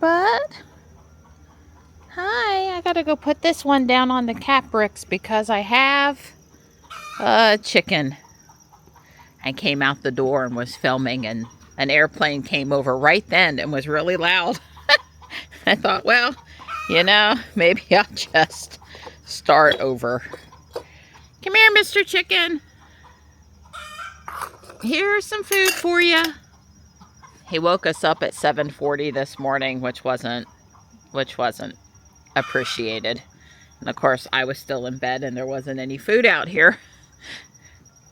bud. Hi, I gotta go put this one down on the cat bricks because I have a chicken. I came out the door and was filming, and an airplane came over right then and was really loud. I thought, well, you know, maybe I'll just start over. Come here, Mr. Chicken. Here's some food for you. He woke us up at 7:40 this morning, which wasn't appreciated. And of course, I was still in bed and there wasn't any food out here.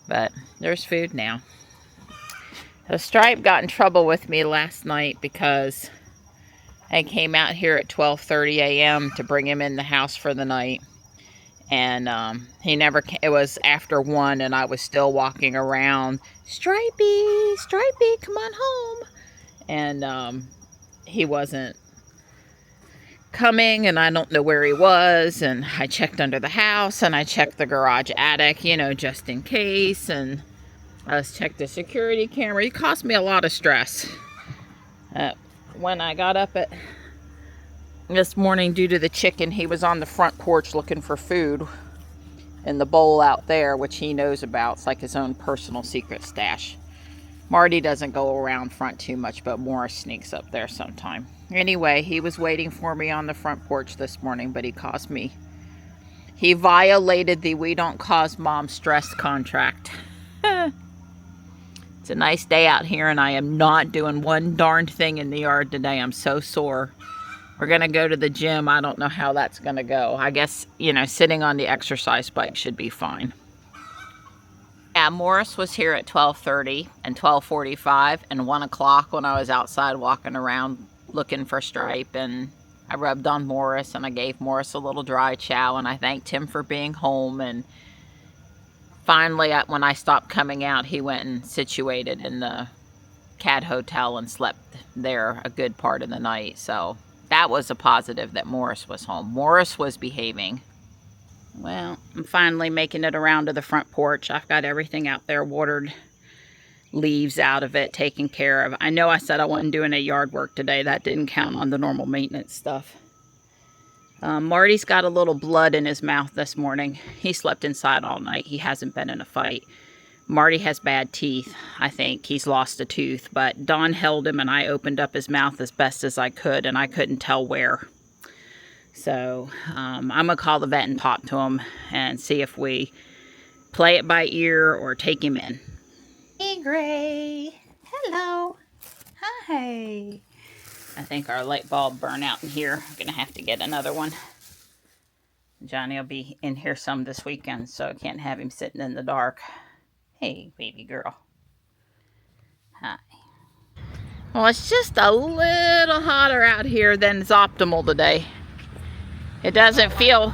But there's food now. So Stripe got in trouble with me last night because I came out here at 12:30 a.m. to bring him in the house for the night. And he never came. It was after 1 and I was still walking around. Stripey, Stripey, come on home. And he wasn't coming, and I don't know where he was. And I checked under the house and I checked the garage attic, you know, just in case. And I checked the security camera. It cost me a lot of stress. When I got up this morning due to the chicken, he was on the front porch looking for food in the bowl out there, which he knows about. It's like his own personal secret stash. Marty doesn't go around front too much, but Morris sneaks up there sometime. Anyway, he was waiting for me on the front porch this morning, but he violated the "we don't cause mom stress" contract. It's a nice day out here, and I am not doing one darned thing in the yard today. I'm so sore. We're going to go to the gym. I don't know how that's going to go. I guess, you know, sitting on the exercise bike should be fine. Yeah, Morris was here at 12:30 and 12:45 and 1 o'clock when I was outside walking around looking for Stripe. And I rubbed on Morris and I gave Morris a little dry chow and I thanked him for being home. And finally, when I stopped coming out, he went and situated in the cat hotel and slept there a good part of the night. So that was a positive that Morris was home. Morris was behaving. Well, I'm finally making it around to the front porch. I've got everything out there watered, leaves out of it, taken care of. I know I said I wasn't doing any yard work today. That didn't count on the normal maintenance stuff. Marty's got a little blood in his mouth this morning. He slept inside all night. He hasn't been in a fight. Marty has bad teeth, I think. He's lost a tooth, but Dawn held him and I opened up his mouth as best as I could, and I couldn't tell where. So I'm going to call the vet and talk to him and see if we play it by ear or take him in. Hey, Gray. Hello. Hi. I think our light bulb burned out in here. I'm going to have to get another one. Johnny will be in here some this weekend, so I can't have him sitting in the dark. Hey, baby girl. Hi. Well, it's just a little hotter out here than is optimal today. It doesn't feel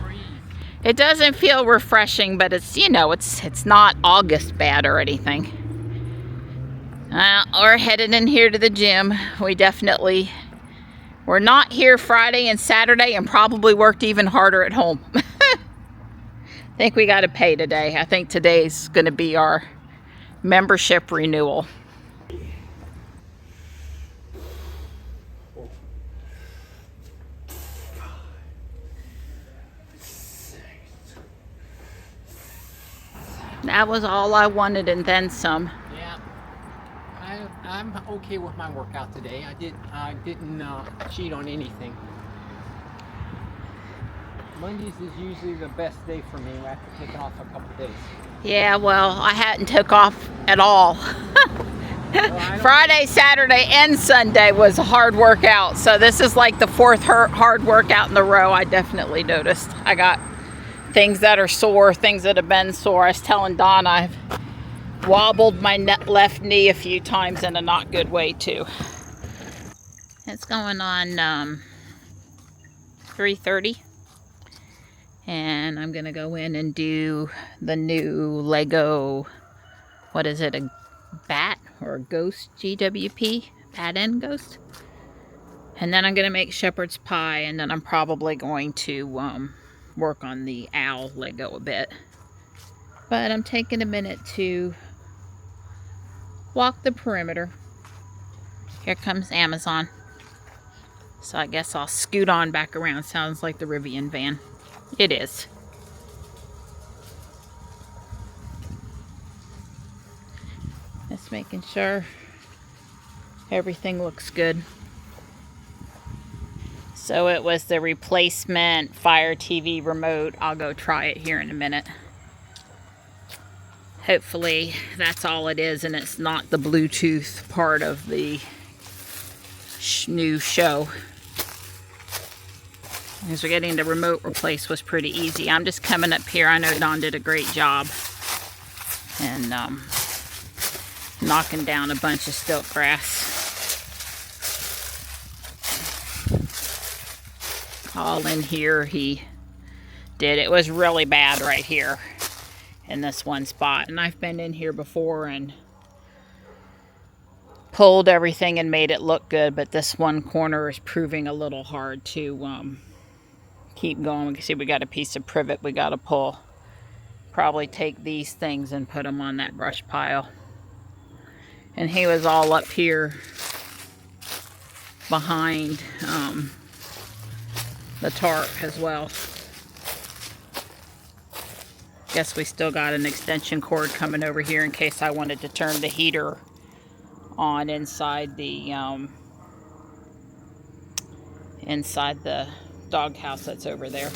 refreshing, but it's, you know, it's not August bad or anything. We're headed in here to the gym. We're not here Friday and Saturday and probably worked even harder at home. I think we got to pay today. I think today's going to be our membership renewal. That was all I wanted and then some. Yeah, I'm okay with my workout today. I didn't cheat on anything. Mondays is usually the best day for me after taking off a couple days. Yeah, well, I hadn't took off at all. Friday, Saturday, and Sunday was a hard workout. So this is like the fourth hard workout in a row. I definitely noticed. I got things that are sore, things that have been sore. I was telling Don I've wobbled my left knee a few times in a not good way too. It's going on 3:30. And I'm going to go in and do the new Lego, what is it, a bat or a ghost GWP? Bat and ghost? And then I'm going to make shepherd's pie, and then I'm probably going to work on the owl Lego a bit. But I'm taking a minute to walk the perimeter. Here comes Amazon. So I guess I'll scoot on back around. Sounds like the Rivian van. It is. Just making sure everything looks good. So it was the replacement Fire TV remote. I'll go try it here in a minute. Hopefully that's all it is and it's not the Bluetooth part of the new show. Because we're getting the remote replaced was pretty easy. I'm just coming up here. I know Don did a great job. And knocking down a bunch of stilt grass. All in here he did. It was really bad right here in this one spot. And I've been in here before and pulled everything and made it look good. But this one corner is proving a little hard to keep going. We can see we got a piece of privet we got to pull. Probably take these things and put them on that brush pile. And he was all up here behind the tarp as well. Guess we still got an extension cord coming over here in case I wanted to turn the heater on inside the doghouse that's over there.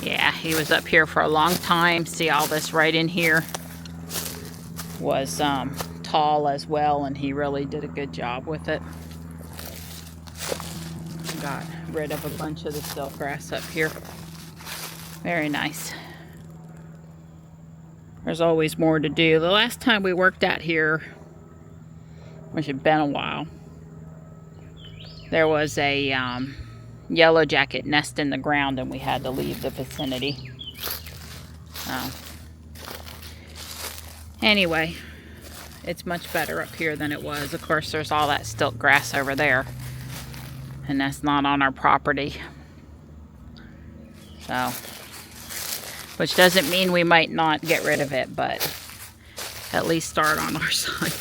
Yeah, he was up here for a long time. See, all this right in here was tall as well, and he really did a good job with it. Got rid of a bunch of the stilt grass up here. Very nice. There's always more to do. The last time we worked out here, which had been a while, there was a yellow jacket nest in the ground and we had to leave the vicinity. Anyway, it's much better up here than it was. Of course, there's all that stilt grass over there, and that's not on our property. So, which doesn't mean we might not get rid of it, but at least start on our side.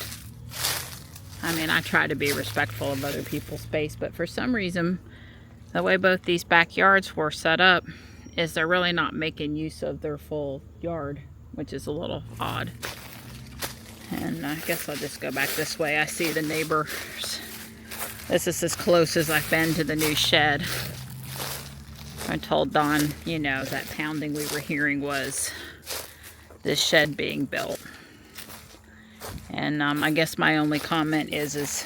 I mean, I try to be respectful of other people's space, but for some reason, the way both these backyards were set up is they're really not making use of their full yard, which is a little odd. And I guess I'll just go back this way. I see the neighbors. This is as close as I've been to the new shed. I told Don, you know, that pounding we were hearing was this shed being built. And I guess my only comment is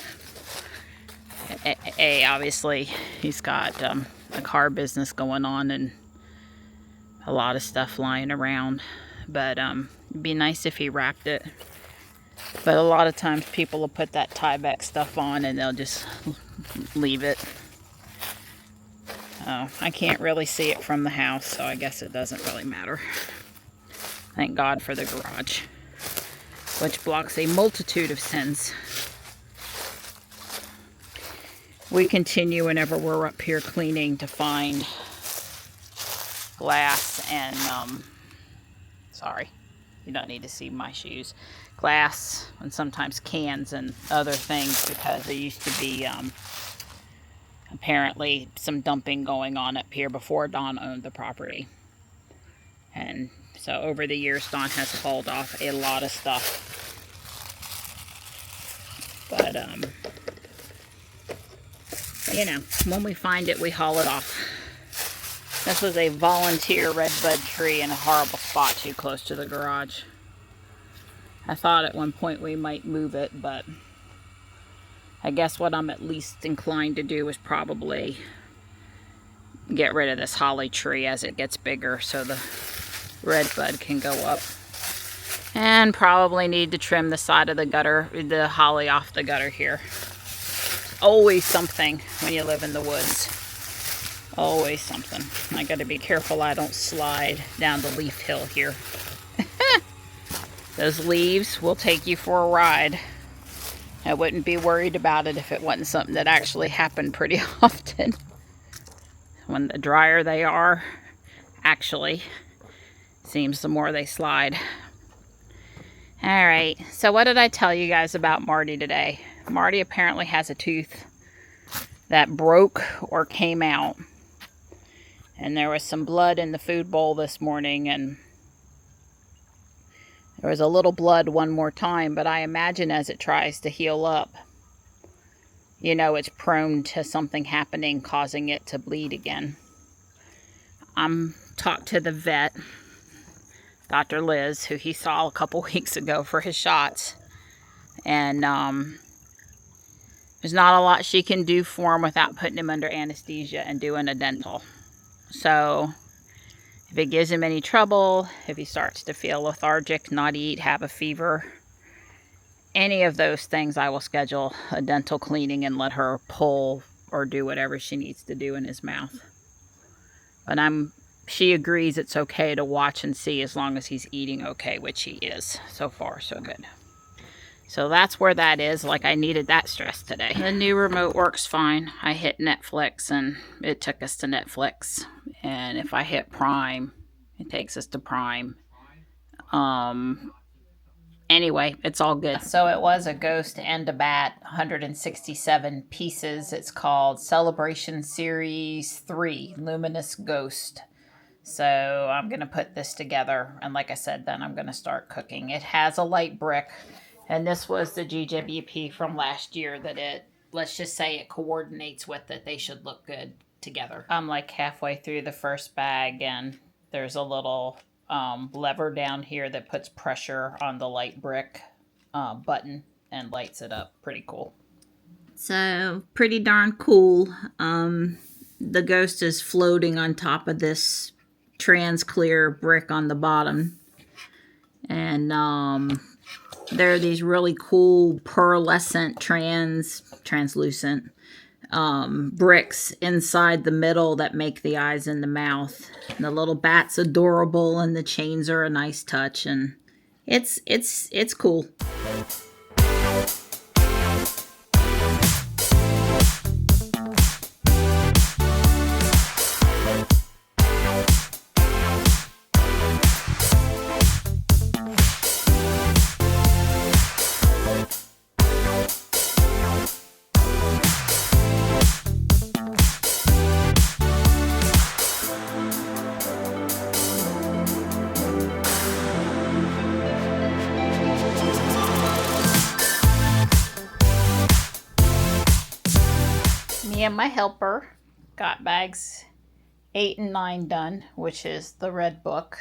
obviously he's got a car business going on and a lot of stuff lying around. But it'd be nice if he wrapped it. But a lot of times people will put that Tyvek stuff on and they'll just leave it. I can't really see it from the house, so I guess it doesn't really matter. Thank God for the garage, which blocks a multitude of sins. We continue whenever we're up here cleaning to find glass and, sorry, you don't need to see my shoes. Glass and sometimes cans and other things, because there used to be apparently some dumping going on up here before Don owned the property. And so over the years, Don has hauled off a lot of stuff. But, you know, when we find it, we haul it off. This was a volunteer redbud tree in a horrible spot too close to the garage. I thought at one point we might move it, but I guess what I'm at least inclined to do is probably get rid of this holly tree as it gets bigger so the redbud can go up. And probably need to trim the side of the gutter, the holly off the gutter here. Always something when you live in the woods. Always something. I gotta be careful I don't slide down the leaf hill here. Those leaves will take you for a ride. I wouldn't be worried about it if it wasn't something that actually happened pretty often. When the drier they are, actually, seems the more they slide. Alright, so what did I tell you guys about Marty today? Marty apparently has a tooth that broke or came out. And there was some blood in the food bowl this morning, and there was a little blood one more time, but I imagine as it tries to heal up, you know, it's prone to something happening causing it to bleed again. I'm talked to the vet, Dr. Liz, who he saw a couple weeks ago for his shots, and there's not a lot she can do for him without putting him under anesthesia and doing a dental. So if it gives him any trouble, if he starts to feel lethargic, not eat, have a fever, any of those things, I will schedule a dental cleaning and let her pull or do whatever she needs to do in his mouth. But she agrees it's okay to watch and see as long as he's eating okay, which he is. So far, so good. So that's where that is. Like, I needed that stress today. The new remote works fine. I hit Netflix and it took us to Netflix. And if I hit Prime, it takes us to Prime. Anyway, it's all good. So it was a Ghost and a Bat, 167 pieces. It's called Celebration Series 3, Luminous Ghost. So I'm going to put this together. And like I said, then I'm going to start cooking. It has a light brick. And this was the GWP from last year that let's just say it coordinates with it. They should look good together. I'm like halfway through the first bag, and there's a little lever down here that puts pressure on the light brick button and lights it up. Pretty cool. So pretty darn cool. The Ghost is floating on top of this trans clear brick on the bottom. And there are these really cool pearlescent translucent bricks inside the middle that make the eyes and the mouth. And the little bat's adorable, and the chains are a nice touch, and it's cool. Me and my helper got bags 8 and 9 done, which is the red book.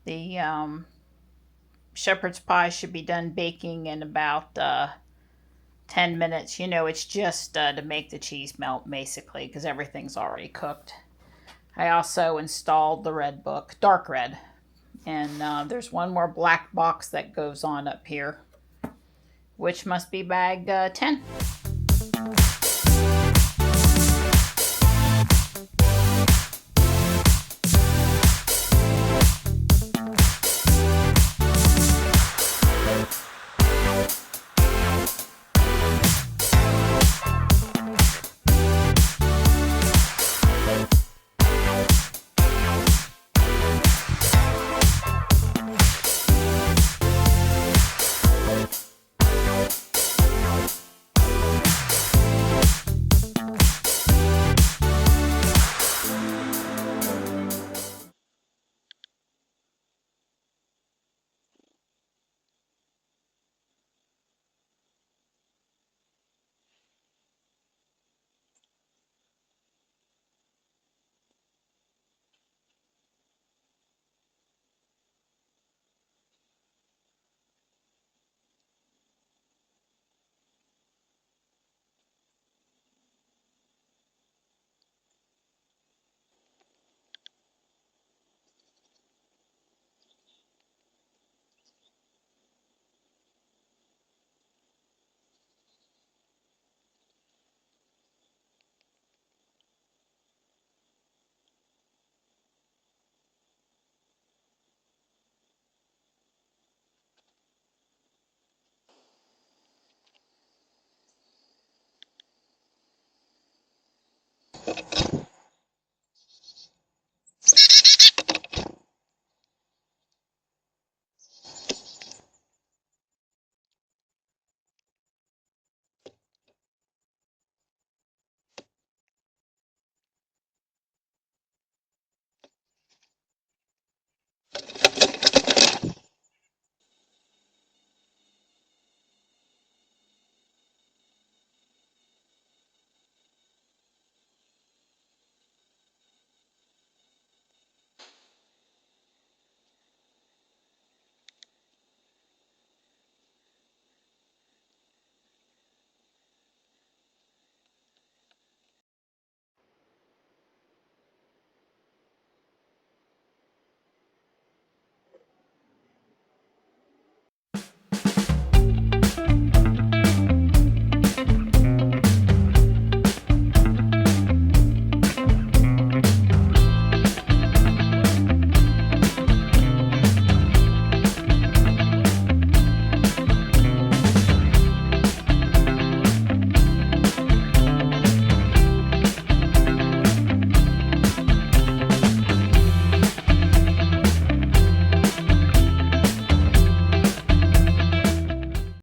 The shepherd's pie should be done baking in about 10 minutes. You know, it's just to make the cheese melt, basically, because everything's already cooked. I also installed the red book, dark red. And there's one more black box that goes on up here, which must be bag 10.